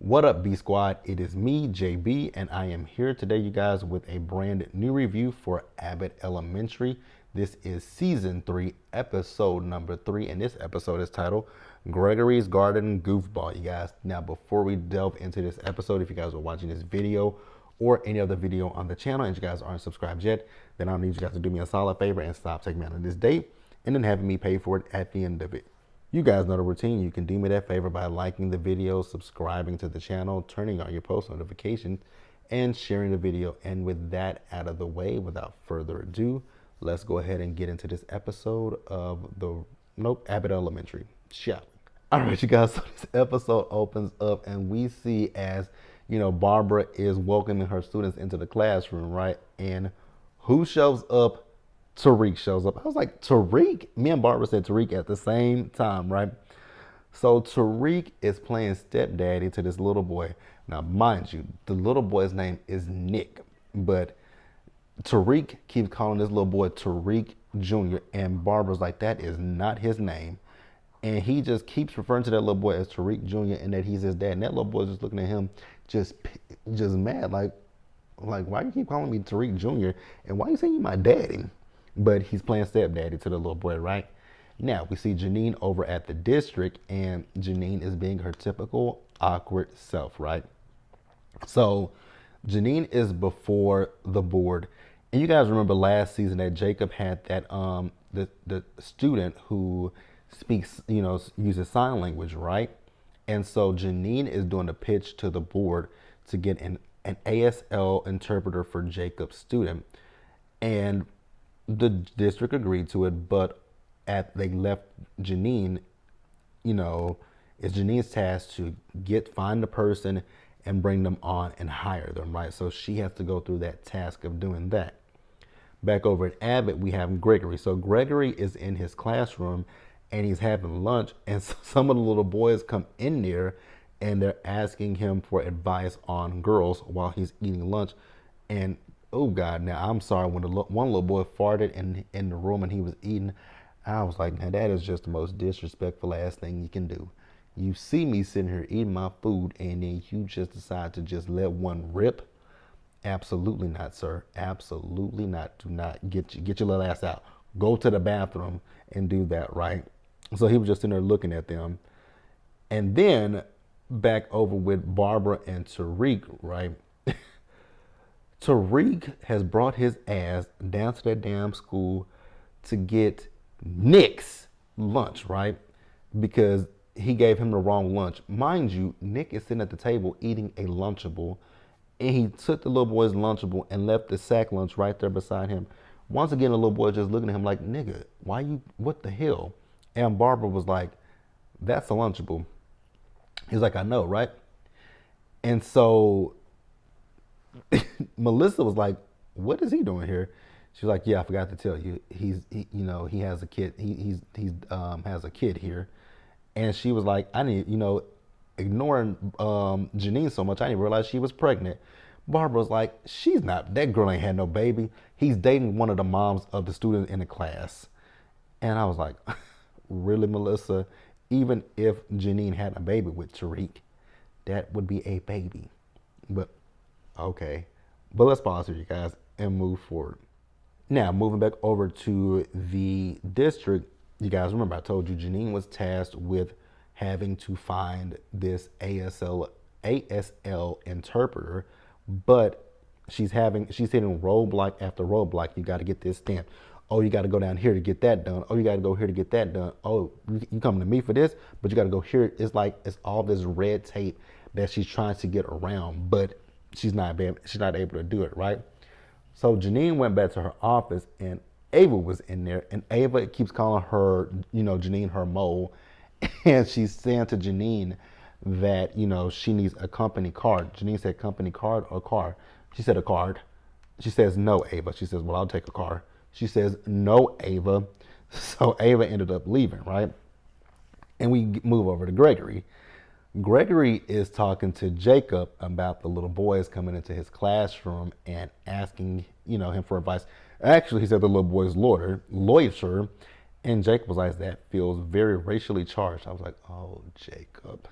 What up, B Squad? It is me, JB, and I am here today, you guys, with a brand new review for Abbott Elementary. This is season 3, episode number 3, and this episode is titled Gregory's Garden Goofball, you guys. Now, before we delve into this episode, if you guys are watching this video or any other video on the channel and you guys aren't subscribed yet, then I need you guys to do me a solid favor and stop taking me out on this date and then having me pay for it at the end of it. You guys know the routine. You can do me that favor by liking the video, subscribing to the channel, turning on your post notifications, and sharing the video. And with that out of the way, without further ado, let's go ahead and get into this episode of Abbott Elementary, shall we? All right, you guys, so this episode opens up and we see as, Barbara is welcoming her students into the classroom, right? And who shows up? Tariq shows up. I was like, Tariq? Me and Barbara said Tariq at the same time, right? So Tariq is playing stepdaddy to this little boy. Now, mind you, the little boy's name is Nick, but Tariq keeps calling this little boy Tariq Jr., and Barbara's like, that is not his name. And he just keeps referring to that little boy as Tariq Jr. and that he's his dad. And that little boy's just looking at him just mad, like, why you keep calling me Tariq Jr. and why you saying you my daddy? But he's playing stepdaddy to the little boy, right? Now, we see Janine over at the district, and Janine is being her typical awkward self, right? So, Janine is before the board. And you guys remember last season that Jacob had that, the student who speaks, uses sign language, right? And so, Janine is doing a pitch to the board to get an ASL interpreter for Jacob's student. And the district agreed to it, but they left Janine, it's Janine's task to find the person and bring them on and hire them, right? So she has to go through that task of doing that. Back over at Abbott, we have Gregory. So Gregory is in his classroom and he's having lunch, and some of the little boys come in there and they're asking him for advice on girls while he's eating lunch. And oh God, now I'm sorry, when one little boy farted in the room and he was eating, I was like, now that is just the most disrespectful ass thing you can do. You see me sitting here eating my food and then you just decide to just let one rip? Absolutely not, sir. Absolutely not. Do not get your little ass out. Go to the bathroom and do that, right? So he was just in there looking at them. And then back over with Barbara and Tariq, right? Tariq has brought his ass down to that damn school to get Nick's lunch, right? Because he gave him the wrong lunch. Mind you, Nick is sitting at the table eating a Lunchable, and he took the little boy's Lunchable and left the sack lunch right there beside him. Once again, the little boy just looking at him like, nigga, what the hell? And Barbara was like, that's a Lunchable. He's like, I know, right? And so Melissa was like, what is he doing here? She was like, yeah, I forgot to tell you. He has a kid. He has a kid here. And she was like, ignoring Janine so much, I didn't realize she was pregnant. Barbara was like, that girl ain't had no baby. He's dating one of the moms of the students in the class. And I was like, really, Melissa? Even if Janine had a baby with Tariq, that would be a baby. But okay, but let's pause here, you guys, and move forward. Now, moving back over to the district, you guys remember I told you Janine was tasked with having to find this ASL interpreter, but she's hitting roadblock after roadblock. You got to get this stamped. Oh, you got to go down here to get that done. Oh, you got to go here to get that done. Oh, you coming to me for this, but you got to go here. It's all this red tape that she's trying to get around, but she's not able to do it, right? So Janine went back to her office and Ava was in there, and Ava keeps calling her, Janine her mole. And she's saying to Janine that, she needs a company card. Janine said company card or car? She said a card. She says, no, Ava. She says, well, I'll take a car. She says, no, Ava. So Ava ended up leaving, right? And we move over to Gregory. Gregory is talking to Jacob about the little boys coming into his classroom and asking, him for advice. Actually, he said the little boy's loiter, and Jacob was like, that feels very racially charged. I was like, oh, Jacob.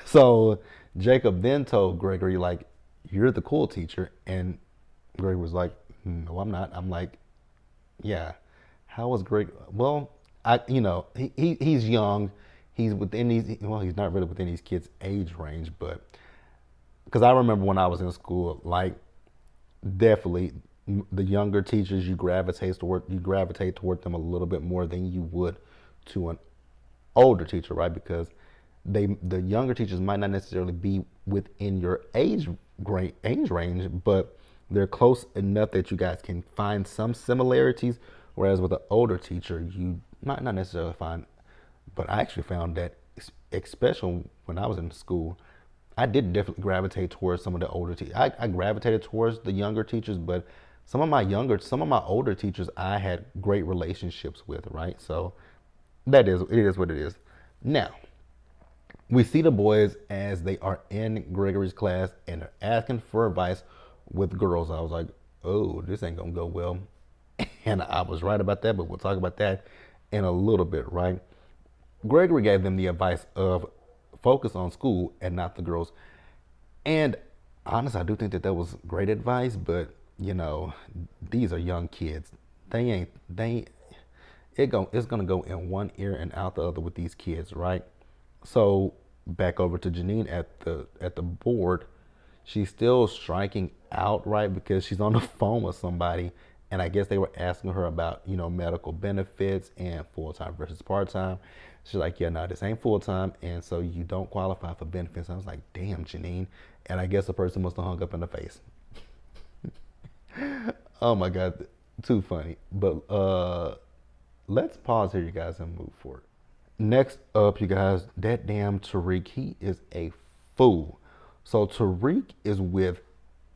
So Jacob then told Gregory, like, you're the cool teacher. And Gregory was like, no, I'm not. I'm like, yeah. How was Greg? Well, he's young. He's within these, well, he's not really within these kids' age range, but because I remember when I was in school, like, definitely the younger teachers you gravitate toward them a little bit more than you would to an older teacher, right? Because the younger teachers might not necessarily be within your age range, but they're close enough that you guys can find some similarities. Whereas with an older teacher, you might not necessarily find. But I actually found that, especially when I was in school, I did definitely gravitate towards some of the older teachers. I gravitated towards the younger teachers, but some of my older teachers, I had great relationships with, right? So it is what it is. Now, we see the boys as they are in Gregory's class and they're asking for advice with girls. I was like, oh, this ain't gonna go well. And I was right about that, but we'll talk about that in a little bit, right? Gregory gave them the advice of focus on school and not the girls. And honestly, I do think that that was great advice, but these are young kids. It's gonna go in one ear and out the other with these kids, right? So back over to Janine at the board. She's still striking out, right? Because she's on the phone with somebody, and I guess they were asking her about medical benefits and full time versus part time. She's like, yeah, no, this ain't full time, and so you don't qualify for benefits. I was like, damn, Janine, and I guess the person must have hung up in the face. Oh my god, too funny. But let's pause here, you guys, and move forward. Next up, you guys, that damn Tariq, he is a fool. So Tariq is with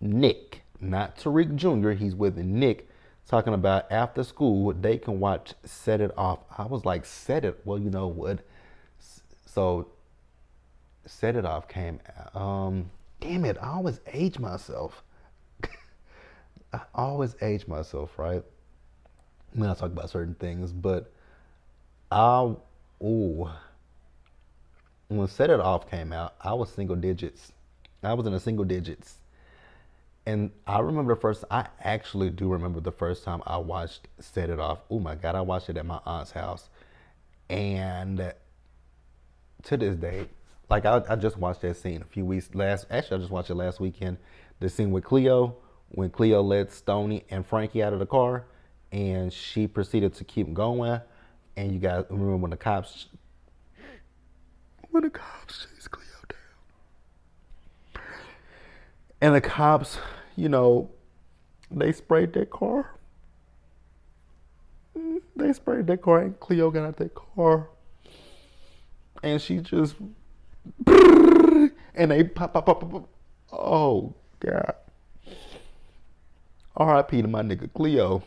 Nick, not Tariq Jr. He's with Nick, talking about after school they can watch Set It Off. I was like, Set It? Well, you know what? So Set It Off came out. Damn it, I always age myself. I always age myself, right? When I talk about certain things, but I, ooh, when Set It Off came out, I was single digits. I was in the single digits. And I actually do remember the first time I watched Set It Off. Oh my God, I watched it at my aunt's house. And to this day, like I just watched that scene a few weeks actually I just watched it last weekend. The scene with Cleo, when Cleo let Stoney and Frankie out of the car and she proceeded to keep going. And you guys remember when the cops chased Cleo down. And the cops, they sprayed that car. They sprayed that car and Cleo got out that car. And she just, and they pop, pop, pop, pop, pop. Oh, God. R.I.P. to my nigga Cleo.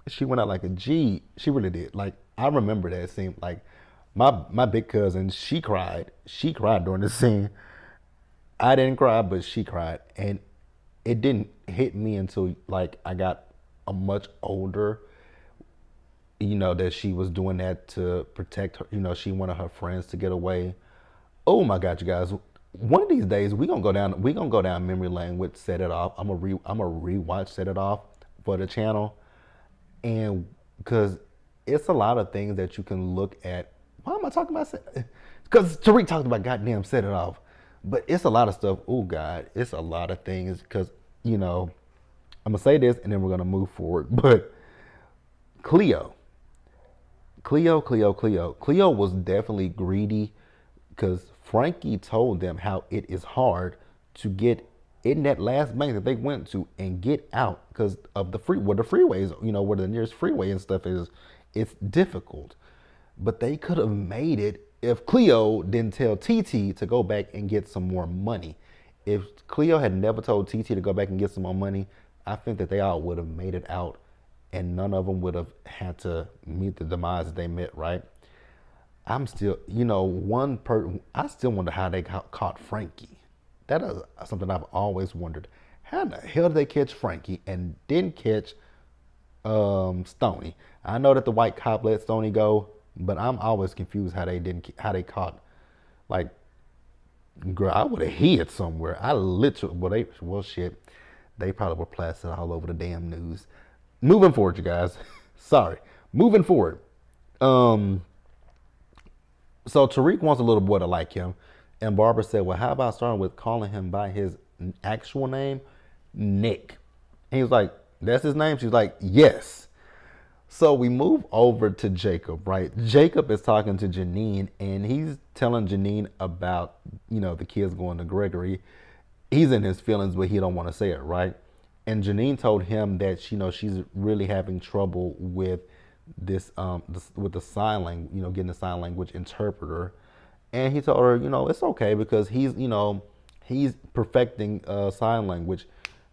She went out like a G. She really did. Like, I remember that scene. Like, my big cousin, she cried. She cried during the scene. I didn't cry, but she cried. And it didn't hit me until, like, I got a much older, that she was doing that to protect her. She wanted her friends to get away. Oh my God, you guys! One of these days we gonna go down memory lane with Set It Off. I'm gonna rewatch Set It Off for the channel, and because it's a lot of things that you can look at. Why am I talking about Set? Because Tariq talked about goddamn Set It Off, but it's a lot of stuff. Oh God, it's a lot of things because I'm gonna say this and then we're gonna move forward. But Cleo. Cleo was definitely greedy because Frankie told them how it is hard to get in that last bank that they went to and get out because of the freeways, where the nearest freeway and stuff is. It's difficult. But they could have made it if Cleo didn't tell TT to go back and get some more money. If Cleo had never told TT to go back and get some more money, I think that they all would have made it out and none of them would have had to meet the demise that they met, right? I'm still, I still wonder how they caught Frankie. That is something I've always wondered. How the hell did they catch Frankie and didn't catch Stoney? I know that the white cop let Stoney go, but I'm always confused how they caught, like, Girl, I would have hid somewhere. I literally, shit. They probably were plastered all over the damn news. Moving forward, you guys. Sorry. Moving forward. Um, so Tariq wants a little boy to like him, and Barbara said, "Well, how about starting with calling him by his actual name, Nick?" And he was like, "That's his name." She's like, "Yes." So we move over to Jacob, right? Jacob is talking to Janine, and he's telling Janine about, the kids going to Gregory. He's in his feelings, but he don't want to say it, right? And Janine told him that she's really having trouble with with the sign language, getting the sign language interpreter. And he told her, it's okay because he's perfecting sign language.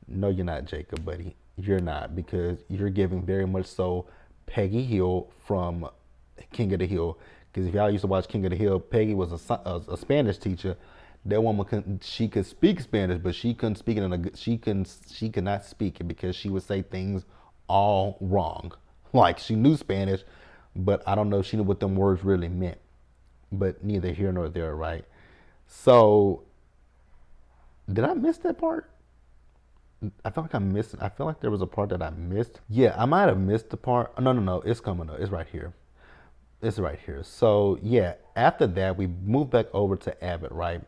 No, you're not, Jacob, buddy. You're not, because you're giving very much so Peggy Hill from King of the Hill. Because if y'all used to watch King of the Hill, Peggy was a Spanish teacher. That woman she could speak Spanish, but she couldn't speak it she could not speak it because she would say things all wrong. Like she knew Spanish, but I don't know if she knew what them words really meant. But neither here nor there, right? So did I miss that part? I feel like I missed it. I feel like there was a part that I missed. Yeah, I might have missed the part. No, no, no. It's coming up. It's right here. It's right here. So yeah, after that, we move back over to Abbott, right?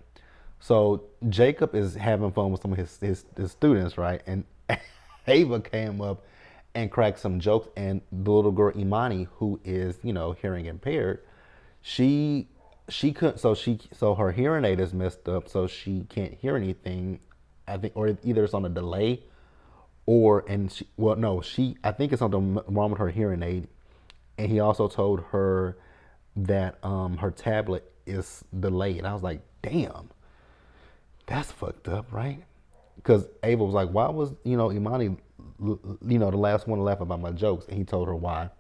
So Jacob is having fun with some of his students, right? And Ava came up and cracked some jokes, and the little girl Imani, who is hearing impaired, she she couldn't. So her hearing aid is messed up, so she can't hear anything. I think, or either it's on a delay, or and she well no she I think it's something wrong with her hearing aid, and he also told her that her tablet is delayed. I was like, damn, that's fucked up, right? Because Ava was like, why was Imani, the last one to laugh about my jokes, and he told her why.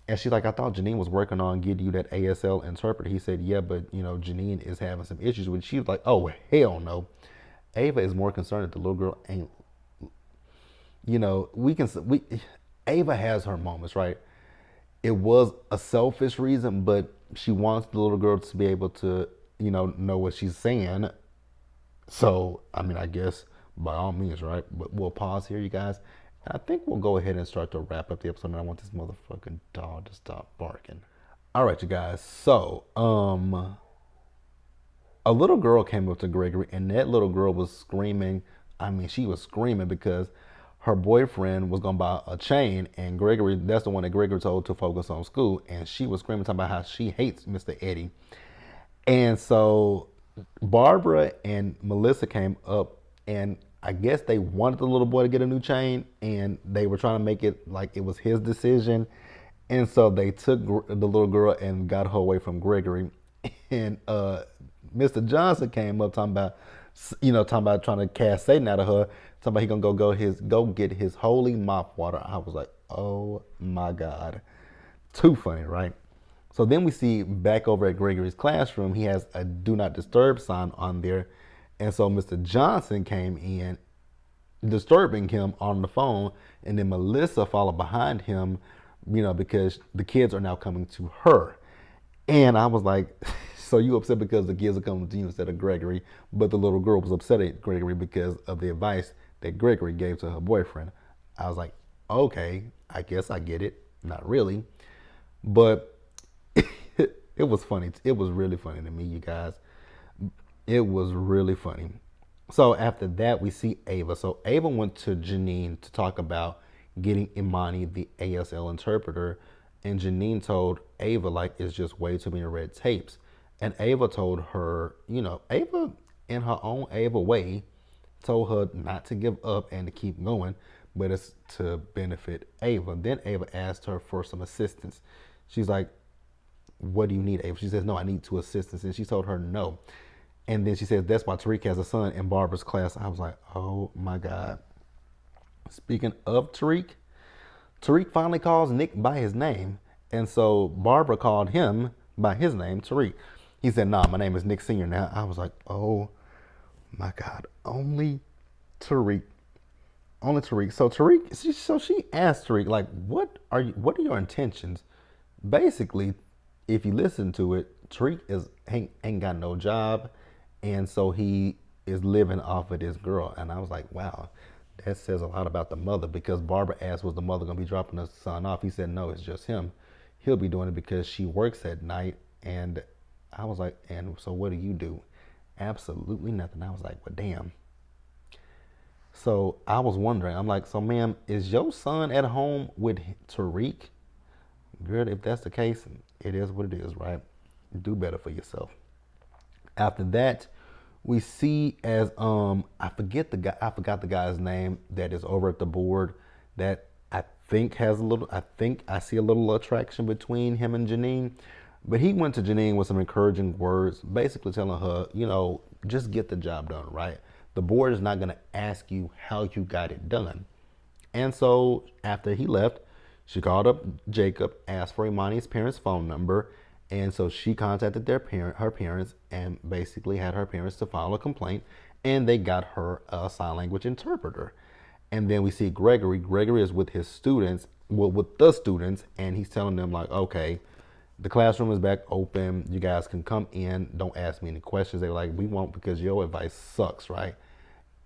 And she's like, I thought Janine was working on getting you that ASL interpreter. He said, yeah, but Janine is having some issues with. She was like, oh hell no. Ava is more concerned that the little girl ain't. We Ava has her moments, right? It was a selfish reason, but she wants the little girl to be able to, know what she's saying. So, I mean, I guess by all means, right? But we'll pause here, you guys. And I think we'll go ahead and start to wrap up the episode. And I want this motherfucking dog to stop barking. All right, you guys. So, a little girl came up to Gregory, and that little girl was screaming. I mean, she was screaming because her boyfriend was gonna buy a chain, and Gregory, that's the one that Gregory told to focus on school, and she was screaming, talking about how she hates Mr. Eddie. And so Barbara and Melissa came up, and I guess they wanted the little boy to get a new chain, and they were trying to make it like it was his decision. And so they took the little girl and got her away from Gregory. And Mr. Johnson came up talking about trying to cast Satan out of her, talking about he gonna go get his holy mop water. I was like, oh my God, too funny, right? So then we see back over at Gregory's classroom, he has a do not disturb sign on there. And so Mr. Johnson came in, disturbing him on the phone. And then Melissa followed behind him, because the kids are now coming to her. And I was like, so you upset because the kids are coming to you instead of Gregory. But the little girl was upset at Gregory because of the advice that Gregory gave to her boyfriend. I was like, okay, I guess I get it. Not really. But it was funny. It was really funny to me, you guys. It was really funny. So after that, we see Ava. So Ava went to Janine to talk about getting Imani the ASL interpreter. And Janine told Ava, like, it's just way too many red tapes. And Ava told her, Ava, in her own Ava way, told her not to give up and to keep going, but it's to benefit Ava. Then Ava asked her for some assistance. She's like, what do you need, Ava? She says, no, I need 2 assistants. And she told her no. And then she says, that's why Tariq has a son in Barbara's class. I was like, oh my God. Speaking of Tariq, Tariq finally calls Nick by his name. And so Barbara called him by his name, Tariq. He said, nah, my name is Nick Sr. now. I was like, oh my God, only Tariq. Only Tariq. So she asked Tariq, like, what are your intentions? Basically, if you listen to it, Tariq ain't got no job, And so he is living off of this girl. And I was like, wow, that says a lot about the mother, because Barbara asked, was the mother going to be dropping her son off? He said, no, it's just him. He'll be doing it because she works at night. And I was like, and so what do you do? Absolutely nothing. I was like, well, damn. So I was wondering, I'm like, so ma'am, is your son at home with Tariq? Girl, if that's the case, it is what it is, right? Do better for yourself. After that, we see as I forgot the guy's name that is over at the board that I think I see a little attraction between him and Janine. But he went to Janine with some encouraging words, basically telling her, just get the job done, right? The board is not going to ask you how you got it done. And so after he left, she called up Jacob, asked for Imani's parents' phone number, and so she contacted her parents, and basically had her parents to file a complaint, and they got her a sign language interpreter. And then we see Gregory. Gregory is with his students, well, with the students, and he's telling them like, okay, the classroom is back open. You guys can come in. Don't ask me any questions. They were like, we won't, because your advice sucks, right?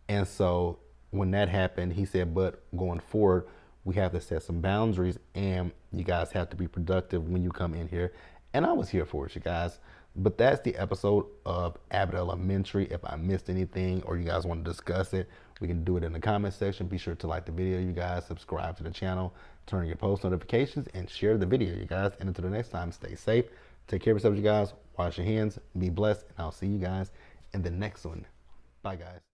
And so when that happened, he said, but going forward, we have to set some boundaries, and you guys have to be productive when you come in here. And I was here for it, you guys. But that's the episode of Abbott Elementary. If I missed anything or you guys want to discuss it, we can do it in the comment section. Be sure to like the video, you guys. Subscribe to the channel, turn on your post notifications, and share the video, you guys. And until the next time, stay safe. Take care of yourselves, you guys. Wash your hands. Be blessed. And I'll see you guys in the next one. Bye, guys.